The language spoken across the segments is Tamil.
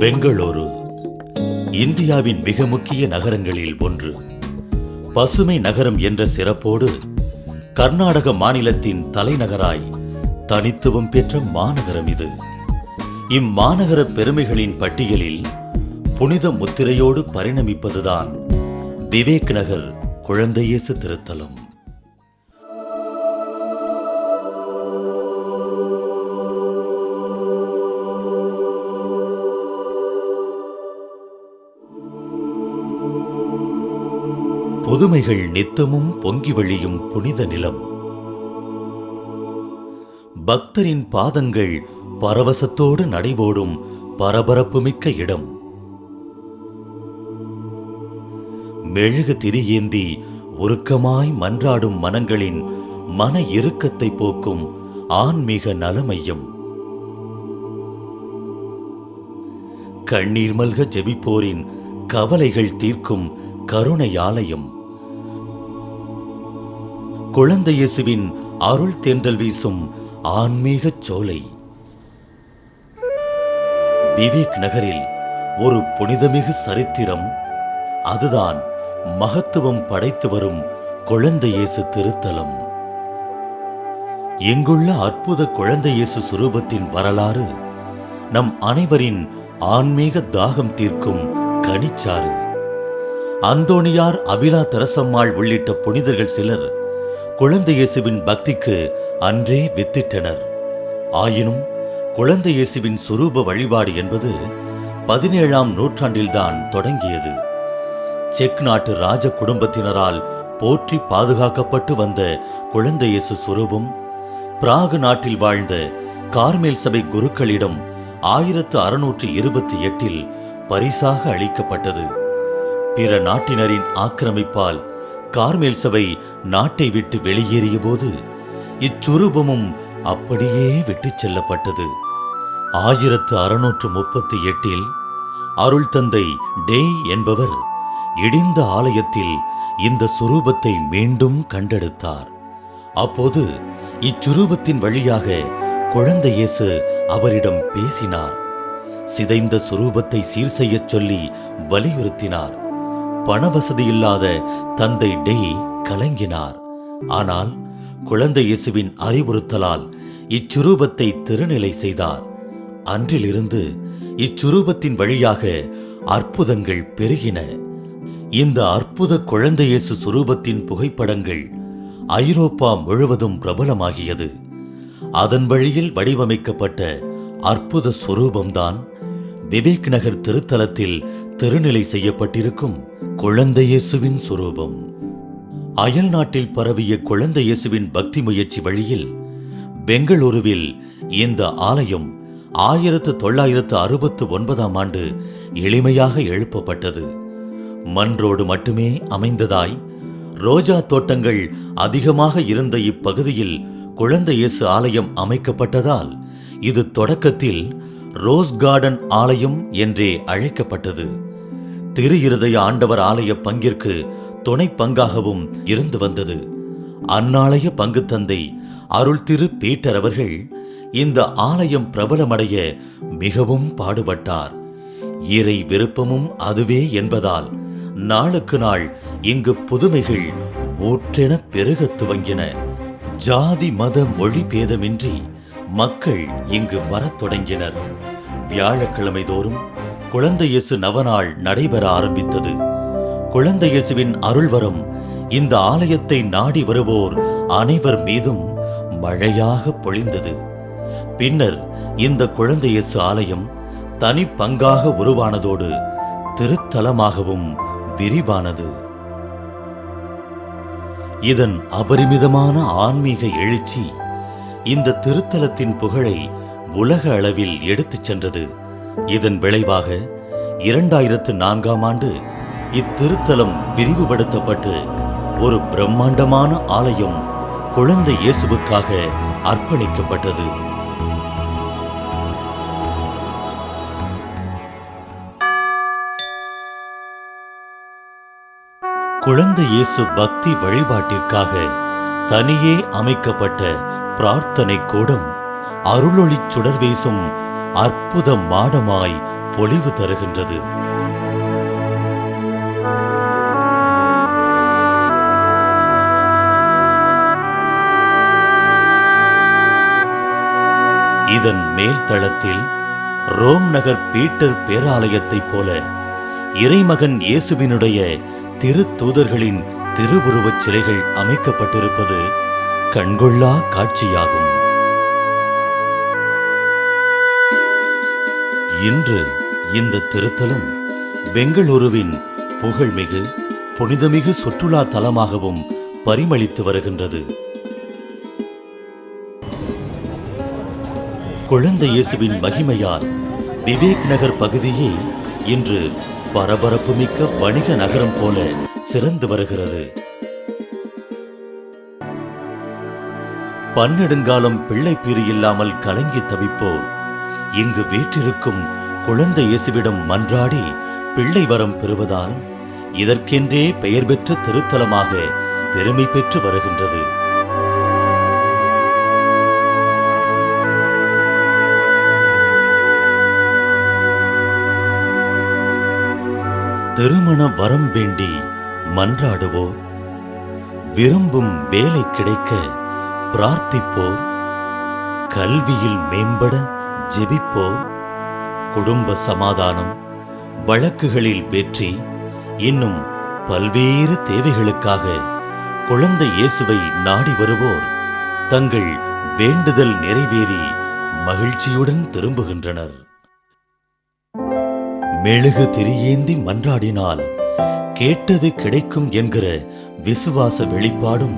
பெங்களூரு இந்தியாவின் மிக முக்கிய நகரங்களில் ஒன்று. பசுமை நகரம் என்ற சிறப்போடு கர்நாடக மாநிலத்தின் தலைநகராய் தனித்துவம் பெற்ற மாநகரம் இது. இம்மாநகர பெருமைகளின் பட்டியலில் புனித முத்திரையோடு பரிணமிப்பதுதான் விவேக் நகர் குழந்தை இயேசு திருத்தலம். புதுமைகள் நித்தமும் பொங்கி வழியும் புனித நிலம். பக்தரின் பாதங்கள் பரவசத்தோடு நடைபோடும் பரபரப்புமிக்க இடம். மெழுகு திரியேந்தி உருக்கமாய் மன்றாடும் மனங்களின் மன இறுக்கத்தை போக்கும் ஆன்மீக நலமையம். கண்ணீர் மல்க ஜெபிப்போரின் கவலைகள் தீர்க்கும் கருணை ஆலயம். குழந்தை இயேசுவின் அருள் தென்றல் வீசும் ஆன்மீக சோலை. விவேக் நகரில் ஒரு புனிதமிகு சரித்திரம். அதுதான் மகத்துவம் படைத்து வரும் குழந்தை இயேசு திருத்தலம். இங்குள்ள அற்புத குழந்தை இயேசு சுரூபத்தின் வரலாறு நம் அனைவரின் ஆன்மீக தாகம் தீர்க்கும் கனிச்சாறு. அந்தோணியார், அபிலா தெரசம்மாள் உள்ளிட்ட புனிதர்கள் சிலர் குழந்தை இயேசுவின் பக்திக்கு அன்றே வித்திட்டனர். ஆயினும் குழந்தை இயேசுவின் சுரூப வழிபாடு என்பது 17ஆம் நூற்றாண்டில்தான் தொடங்கியது. செக் நாட்டு ராஜ குடும்பத்தினரால் போற்றி பாதுகாக்கப்பட்டு வந்த குழந்தை இயேசு சுரூபம் பிராகு நாட்டில் வாழ்ந்த கார்மேல் சபை குருக்களிடம் 1628 பரிசாக அளிக்கப்பட்டது. பிற நாட்டினரின் ஆக்கிரமிப்பால் கார்மேல் சபை நாட்டை விட்டு வெளியேறிய போது இச்சுரூபமும் அப்படியே விட்டுச் செல்லப்பட்டது. 1638 அருள் தந்தை டே என்பவர் இடிந்த ஆலயத்தில் இந்த சுரூபத்தை மீண்டும் கண்டெடுத்தார். அப்போது இச்சுரூபத்தின் வழியாக குழந்தை இயேசு அவரிடம் பேசினார். சிதைந்த சுரூபத்தை சீர் செய்யச் சொல்லி வலியுறுத்தினார். பணவசதியில்லாத தந்தை டெய் கலங்கினார். ஆனால் குழந்தை இயேசுவின் அறிவுறுத்தலால் இச்சுரூபத்தை திருநிலை செய்தார். அன்றிலிருந்து இச்சுரூபத்தின் வழியாக அற்புதங்கள் பெருகின. இந்த அற்புத குழந்தை இயேசு சுரூபத்தின் புகைப்படங்கள் ஐரோப்பா முழுவதும் பிரபலமாகியது. அதன் வழியில் வடிவமைக்கப்பட்ட அற்புத சுரூபம்தான் விவேக் நகர் திருத்தலத்தில் திருநிலை செய்யப்பட்டிருக்கும் குழந்தை இயேசுவின் சுரூபம். அயல் நாட்டில் பரவிய குழந்தை இயேசுவின் பக்தி முயற்சி வழியில் பெங்களூருவில் இந்த ஆலயம் 1969ஆம் ஆண்டு எளிமையாக எழுப்பப்பட்டது. மன்றோடு மட்டுமே அமைந்ததாய் ரோஜா தோட்டங்கள் அதிகமாக இருந்த இப்பகுதியில் குழந்தை இயேசு ஆலயம் அமைக்கப்பட்டதால் இது தொடக்கத்தில் ரோஸ் கார்டன் ஆலயம் என்றே அழைக்கப்பட்டது. திரு இருதய ஆண்டவர் ஆலய பங்கிற்கு துணை பங்காகவும் இருந்து வந்தது. அந்நாளைய பங்கு தந்தை அருள் திரு பீட்டர் அவர்கள் இந்த ஆலயம் பிரபலமடைய மிகவும் பாடுபட்டார். இறை விருப்பமும் அதுவே என்பதால் நாளுக்கு நாள் இங்கு புதுமைகள் ஊற்றென பெருகத் துவங்கின. ஜாதி மத மொழி பேதமின்றி மக்கள் இங்கு வரத் தொடங்கினர். வியாழக்கிழமை தோறும் குழந்தை இயேசு நவநாள் நடைபெற ஆரம்பித்தது. குழந்தை இயேசுவின் அருள்வரம் இந்த ஆலயத்தை நாடி வருவோர் அனைவர் மீதும் மழையாக பொழிந்தது. பின்னர் இந்த குழந்தை இயேசு ஆலயம் தனி பங்காக உருவானதோடு திருத்தலமாகவும் விரிவானது. இதன் அபரிமிதமான ஆன்மீக எழுச்சி இந்த திருத்தலத்தின் புகழை உலக அளவில் எடுத்துச் சென்றது. இதன் விளைவாக 2004ஆம் ஆண்டு இத்திருத்தலம் விரிவுபடுத்தப்பட்டு ஒரு பிரம்மாண்டமான ஆலயம் குழந்தை இயேசுவுக்காக அர்ப்பணிக்கப்பட்டது. குழந்தை இயேசு பக்தி வழிபாட்டிற்காக தனியே அமைக்கப்பட்ட பிரார்த்தனை கூடம் அருளொளி சுடர் வீசும் அற்புத மாடமாய் பொலிவு தருகின்றது. இதன் மேல் தளத்தில் ரோம் நகர் பீட்டர் பேராலயத்தைப் போல இறைமகன் இயேசுவினுடைய திருத்தூதர்களின் திருவுருவச் சிலைகள் அமைக்கப்பட்டிருப்பது கண்கொள்ளா காட்சியாகும். இன்று இந்த திருத்தலம் பெங்களூருவின் புகழ்மிகு புனிதமிகு சுற்றுலா தலமாகவும் பரிமளித்து வருகின்றது. குழந்தை இயேசுவின் மகிமையால் விவேக் நகர் பகுதியே இன்று பரபரப்புமிக்க வணிக நகரம் போல சிறந்து வருகிறது. பன்னெடுங்காலம் பிள்ளை பேறு இல்லாமல் கலங்கி தவிப்போர் இங்கு வீற்றிருக்கும் குழந்தை இயேசுவிடம் மன்றாடி பிள்ளை வரம் பெறுவதால் இதற்கென்றே பெயர் பெற்ற திருத்தலமாக பெருமை பெற்று வருகின்றது. திருமண வரம் வேண்டி மன்றாடுவோர், விரும்பும் வேலை கிடைக்க பிரார்த்திப்போர், கல்வியில் மேம்பட ஜெபிப்போர், குடும்ப சமாதானம், வழக்குகளில் வெற்றி, இன்னும் பல்வேறு தேவைகளுக்காக குழந்தை இயேசுவை நாடி வருவோர் தங்கள் வேண்டுதல் நிறைவேறி மகிழ்ச்சியுடன் திரும்புகின்றனர். மெழுகு திரியேந்தி மன்றாடினால் கேட்டது கிடைக்கும் என்கிற விசுவாச வெளிப்பாடும்,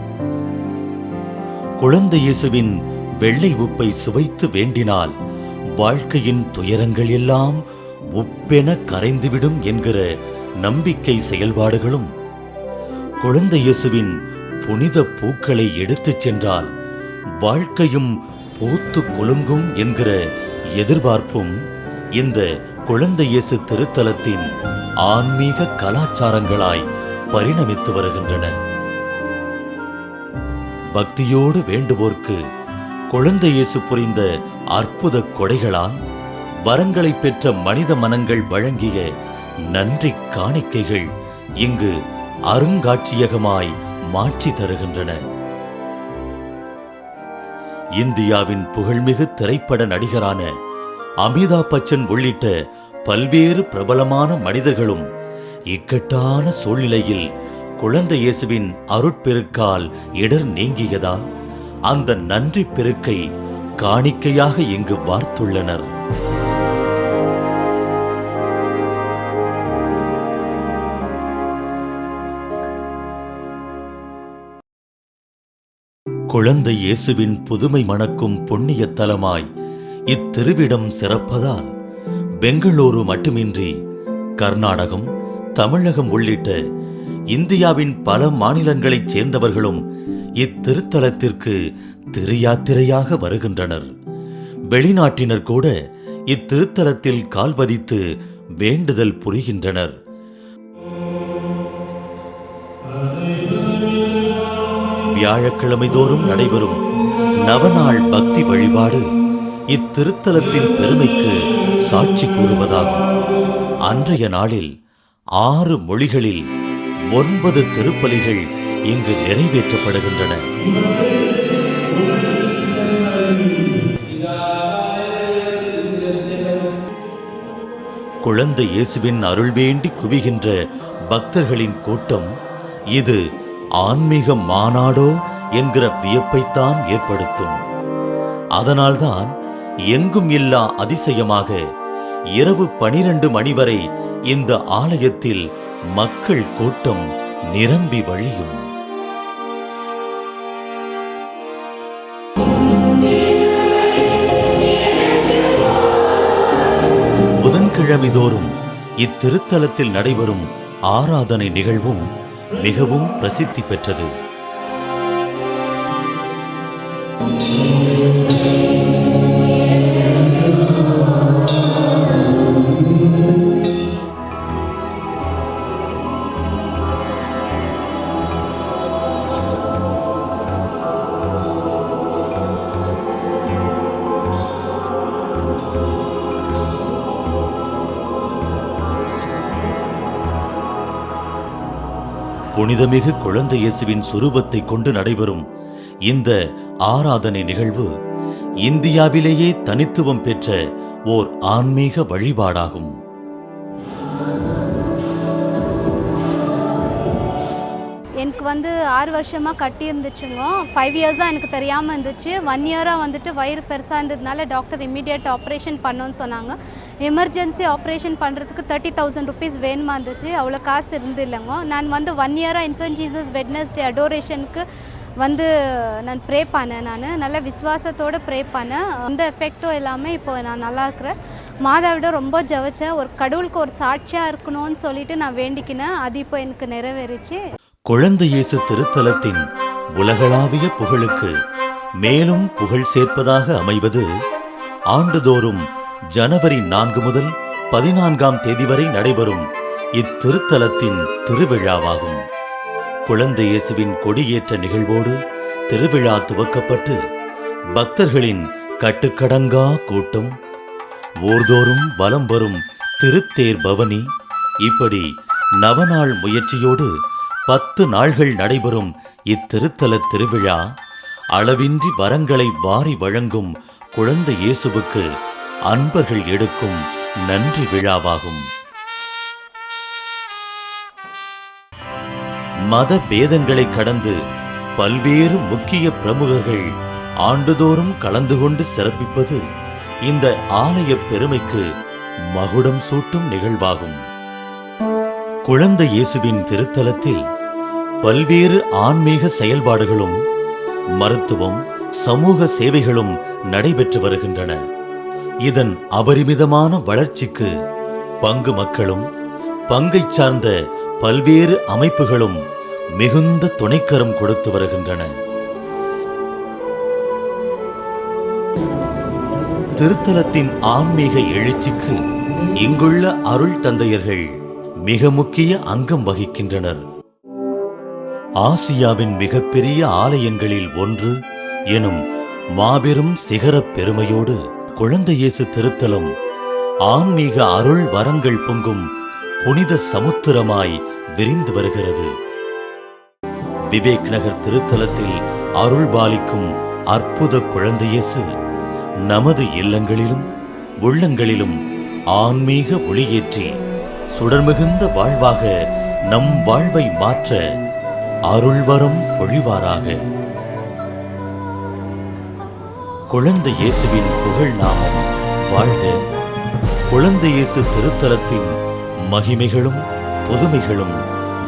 குழந்தை இயேசுவின் வெள்ளை உப்பை சுவைத்து வேண்டினால் வாழ்க்கையின் துயரங்கள் எல்லாம் உப்பென கரைந்துவிடும் என்கிற நம்பிக்கை செயல்பாடுகளும், குழந்தை இயேசுவின் புனித பூக்களை எடுத்துச் சென்றால் வாழ்க்கையும் பூத்து குலுங்கும் என்கிற எதிர்பார்ப்பும் இந்த குழந்தை இயேசு திருத்தலத்தின் ஆன்மீக கலாச்சாரங்களாய் பரிணமித்து வருகின்றன. பக்தியோடு வேண்டுவோர்க்கு குழந்தை இயேசு புரிந்த அற்புத கொடைகளால் வரங்களை பெற்ற மனித மனங்கள் வழங்கிய நன்றி காணிக்கைகள் இங்கு அருங்காட்சியகமாய் மாட்சி தருகின்றன. இந்தியாவின் புகழ்மிகு திரைப்பட நடிகரான அமிதாப் பச்சன் உள்ளிட்ட பல்வேறு பிரபலமான மனிதர்களும் இக்கட்டான சூழ்நிலையில் குழந்தை இயேசுவின் அருட்பெருக்கால் இடர் நீங்கியதால் அந்த நன்றி பெருக்கை காணிக்கையாக இங்கு வார்த்துள்ளனர். குழந்தை இயேசுவின் புதுமை மணக்கும் புண்ணிய தலமாய் இத்திருவிடம் சிறப்பதால் பெங்களூரு மட்டுமின்றி கர்நாடகம், தமிழகம் உள்ளிட்ட இந்தியாவின் பல மாநிலங்களைச் சேர்ந்தவர்களும் இத்திருத்தலத்திற்கு திருயாத்திரையாக வருகின்றனர். வெளிநாட்டினர் கூட இத்திருத்தலத்தில் கால்பதித்து வேண்டுதல் புரிகின்றனர். வியாழக்கிழமை தோறும் நடைபெறும் நவநாள் பக்தி வழிபாடு இத்திருத்தலத்தின் பெருமைக்கு சாட்சி கூறுவதாகும். அன்றைய நாளில் 6 மொழிகளில் 9 திருப்பலிகள் இங்கு நிறைவேற்றப்படுகின்றன. குழந்தை இயேசுவின் அருள் வேண்டி குவிகின்ற பக்தர்களின் கூட்டம் இது ஆன்மீக மாநாடோ என்கிற வியப்பைத்தான் ஏற்படுத்தும். அதனால்தான் எங்கும் இல்லா அதிசயமாக இரவு 12 மணி வரை இந்த ஆலயத்தில் மக்கள் கூட்டம் நிரம்பி வழியும். புதன்கிழமை தோறும் இத்திருத்தலத்தில் நடைபெறும் ஆராதனை நிகழ்வும் மிகவும் பிரசித்தி பெற்றது. புனிதமிகு குழந்தை இயேசுவின் சுரூபத்தை கொண்டு நடைபெறும் இந்த ஆராதனை நிகழ்வு இந்தியாவிலேயே தனித்துவம் பெற்ற ஓர் ஆன்மீக வழிபாடாகும். எனக்கு 6 வருஷமாக கட்டி இருந்துச்சுங்க. 5 இயர்ஸாக எனக்கு தெரியாமல் இருந்துச்சு. 1 இயராக வயிறு பெருசாக இருந்ததுனால டாக்டர் இம்மீடியட் ஆப்ரேஷன் பண்ணோன்னு சொன்னாங்க. எமர்ஜென்சி ஆப்ரேஷன் பண்ணுறதுக்கு 30,000 ருபீஸ் வேணுமா இருந்துச்சு. அவ்வளோ காசு இருந்து இல்லைங்க. நான் 1 இயராக இன்ஃபென்ட் ஜீசஸ் வெட்னஸ்டே அடோரேஷனுக்கு நான் ப்ரே பண்ணேன். நான் நல்ல விசுவாசத்தோடு ப்ரே பண்ணேன். அந்த எஃபெக்டும் இல்லாமல் இப்போ நான் நல்லா இருக்கிறேன். மாதாவிட ரொம்ப ஜெபிச்சேன். ஒரு கடவுளுக்கு ஒரு சாட்சியாக இருக்கணும்னு சொல்லிட்டு நான் வேண்டிக்கினேன். அது இப்போ எனக்கு நிறைவேறிச்சு. குழந்தை இயேசு திருத்தலத்தின் உலகளாவிய புகழுக்கு மேலும் புகழ் சேர்ப்பதாக அமைவது ஆண்டுதோறும் ஜனவரி 4 முதல் 14ஆம் தேதி வரை நடைபெறும் இத்திருத்தலத்தின் திருவிழாவாகும். குழந்தை இயேசுவின் கொடியேற்ற நிகழ்வோடு திருவிழா துவக்கப்பட்டு பக்தர்களின் கட்டுக்கடங்கா கூட்டம், ஊர்தோறும் வலம் வரும் திருத்தேர் பவனி, இப்படி நவநாள் முயற்சியோடு 10 நாள்கள் நடைபெறும் இத்திருத்தல திருவிழா அளவின்றி வரங்களை வாரி வழங்கும் குழந்தை இயேசுவுக்கு அன்பர்கள் எடுக்கும் நன்றி விழாவாகும். மத பேதங்களை கடந்து பல்வேறு முக்கிய பிரமுகர்கள் ஆண்டுதோறும் கலந்து கொண்டு சிறப்பிப்பது இந்த ஆலய பெருமைக்கு மகுடம் சூட்டும் நிகழ்வாகும். குழந்தை இயேசுவின் திருத்தலத்தில் பல்வேறு ஆன்மீக செயல்பாடுகளும் மருத்துவம், சமூக சேவைகளும் நடைபெற்று வருகின்றன. இதன் அபரிமிதமான வளர்ச்சிக்கு பங்கு மக்களும் பங்கை சார்ந்த பல்வேறு அமைப்புகளும் மிகுந்த துணைக்கரம் கொடுத்து வருகின்றன. திருத்தலத்தின் ஆன்மீக எழுச்சிக்கு இங்குள்ள அருள் தந்தையர்கள் மிக முக்கிய அங்கம் வகிக்கின்றனர். ஆசியாவின் மிகப்பெரிய ஆலயங்களில் ஒன்று எனும் மாபெரும் சிகர பெருமையோடு குழந்தை இயேசு திருத்தலம் ஆன்மீக அருள் வரங்கள் பொங்கும் புனித சமுத்திரமாய் விரிந்து வருகிறது. விவேக் நகர் திருத்தலத்தில் அருள் பாலிக்கும் அற்புத குழந்தை இயேசு நமது இல்லங்களிலும் உள்ளங்களிலும் ஆன்மீக ஒளியேற்றி சுடர்மிகுந்த வாழ்வாக நம் வாழ்வை மாற்ற அருள்வரம் பொழிவாராக. குழந்தை இயேசுவின் புகழ் நாமம் வாழ்க. குழந்தை இயேசு திருத்தலத்தின் மகிமைகளும் புதுமைகளும்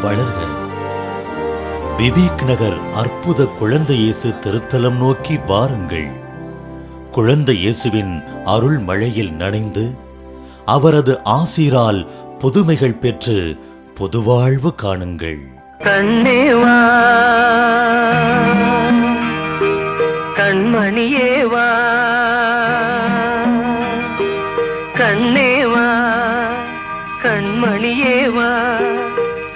வளர்க. விவேக் நகர் அற்புத குழந்தை இயேசு திருத்தலம் நோக்கி வாருங்கள். குழந்தை இயேசுவின் அருள் மழையில் நனைந்து அவரது ஆசீரால் புதுமைகள் பெற்று புதுவாழ்வு காணுங்கள். கண்ணேவா கண்மணியேவா கண்ணேவா கண்மணியேவா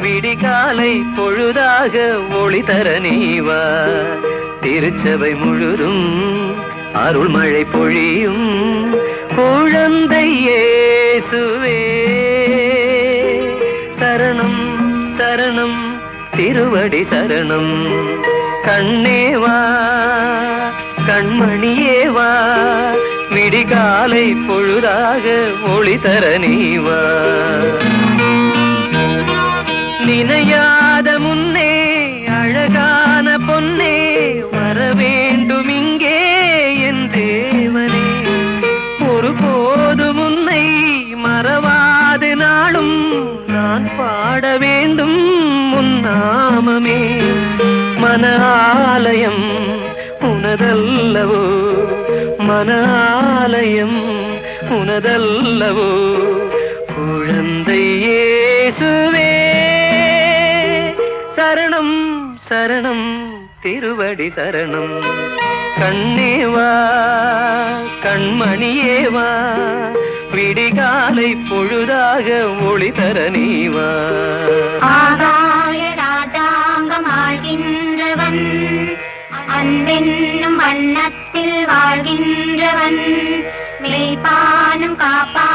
விடிகாலை பொழுதாக ஒளி தர நீவா. திருச்சபை முழுதும் அருள்மழை பொழியும் குழந்தை இயேசுவே சரணம் சரணம் திருவடி சரணம். கண்ணேவா கண்மணியேவா விடிகாலை பொழுதாக ஒளி தர நீவா. நினையாத முன்னே அழகான பொன்னே வர வேண்டும் இங்கே என் தேவனே. ஒருபோது முன்னை மறவாது நாளும் நான் பாட வேண்டும் உன் நாமமே. மன ஆலயம் உனதல்லவோ, மன ஆலயம் உனதல்லவோ. குழந்தை இயேசுவே சரணம் சரணம் திருவடி சரணம். கண்ணேவா கண்மணியேவா விடிகாலை பொழுதாக ஒளி தர நீவா. ஆகாய ராஜாங்கம் ஆழ்கின்றவன், அன்பென்னும் வண்ணத்தில் வாழ்கின்றவன், மெய்ப்பானும் காப்பா